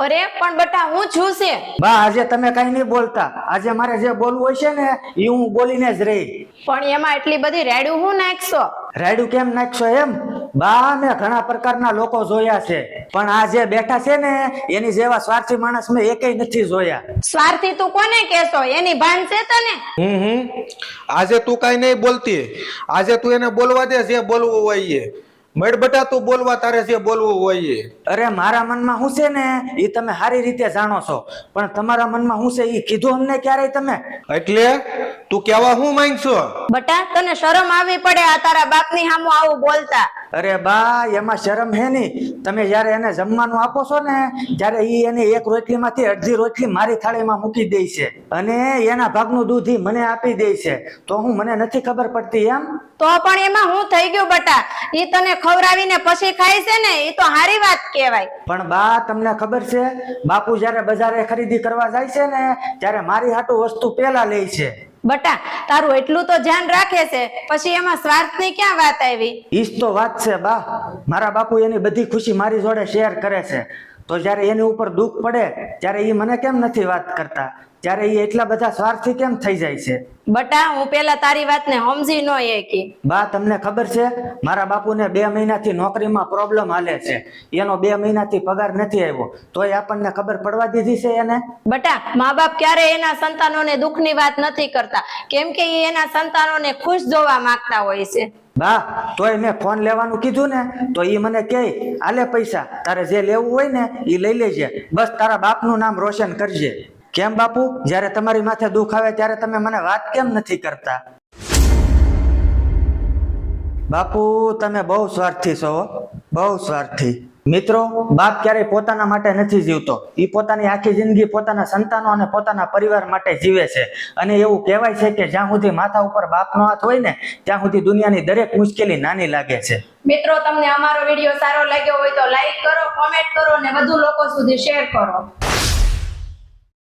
અરે પણ બટા હું છું છે બા આજે તમે કઈ નહીં બોલતા. આજે મારે જે બોલવું હોય છે ને એ હું બોલીને જ રહી. પણ એમાં એટલી બધી રેડું હું નાખશો? રાયડું કેમ નાખશો એમ? બા મેં ઘણા પ્રકારના લોકો જોયા છે, પણ આ જે બેઠા છે ને એની જેવા સ્વાર્થી માણસ મેં એકેય નથી જોયા. સ્વાર્થી તું કોને કહેશો? એની ભાન છે તને? આજે તું કઈ નહીં બોલતી. આજે તું એને બોલવા દે જે બોલવું હોય એ. મળ બટા તું બોલવા તારે જે બોલવું હોય એ. અરે મારા મનમાં શું છે ને એ તમે સારી રીતે જાણો છો, પણ તમારા મનમાં શું છે એ કીધું અમને ક્યારેય તમે? એટલે તું કેવા હું માંગશો? બટા તને શરમ આવી પડે આ તારા બાપની સામું આવું બોલતા. અરે બા એમાં શરમ હે ની. તમે જયારે એને જમવાનું આપો છો ને ત્યારે ઈ એની એક રોટલીમાંથી અડધી રોટલી મારી થાળીમાં મૂકી દે છે અને એના ભાગનું દૂધ ઈ મને આપી દે છે. તો હું મને નથી ખબર પડતી એમ? તો પણ એમાં હું થઈ ગયું બટા? ઈ તને ખવડાવીને પછી ખાય છે ને, ઈ તો હારી વાત કહેવાય. પણ બા તમને ખબર છે, બાપુ જયારે બજારે ખરીદી કરવા જાય છે ને ત્યારે મારી હાટુ વસ્તુ પેલા લે છે. બટા તારું એટલું તો ધ્યાન રાખે છે, પછી એમાં સ્વાર્થની ક્યાં વાત આવી? ઈજ તો વાત છે બા. મારા બાપુ એની બધી ખુશી મારી જોડે શેર કરે છે, તો જયારે એની ઉપર દુઃખ પડે ત્યારે ઈ મને કેમ નથી વાત કરતા? ત્યારે ઈ એટલા બધા સ્વાર્થી કેમ થઈ જાય છે? બટા હું પેલા તારી વાતને સમજી ન એકી. બા તમને ખબર છે, મારા બાપુને 2 મહિનાથી નોકરીમાં પ્રોબ્લેમ હાલે છે. એનો 2 મહિનાથી પગાર નથી આવ્યો, તોય આપણને ખબર પડવા દીધી છે એને? બટા મા બાપ ક્યારે એના સંતાનોને દુઃખની વાત નથી કરતા, કેમ કે એ એના સંતાનોને ખુશ જોવા માંગતા હોય છે. બા તોય મેં ફોન લેવાનું કીધું ને તો ઈ મને કહે, આલે પૈસા, તારે જે લેવું હોય ને ઈ લઈ લેજે, બસ તારા બાપનું નામ રોશન કરજે. કેમ બાપુ, જ્યારે તમારી માથે દુઃખ આવે ત્યારે તમે મને વાત કેમ નથી કરતા? બાપુ તમે બહુ સ્વાર્થી છો, બહુ સ્વાર્થી. મિત્રો, બાપ ક્યારેય પોતાના માટે નથી જીવતો. એ પોતાની આખી જિંદગી પોતાના સંતાનો અને પોતાના પરિવાર માટે જીવે છે. અને એવું કહેવાય છે કે જ્યાં સુધી માથા ઉપર બાપનો હાથ હોય ને ત્યાં સુધી દુનિયાની દરેક મુશ્કેલી નાની લાગે છે. મિત્રો તમને અમારો વિડીયો સારો લાગ્યો હોય તો લાઈક કરો, કોમેન્ટ કરો અને વધુ લોકો સુધી શેર કરો.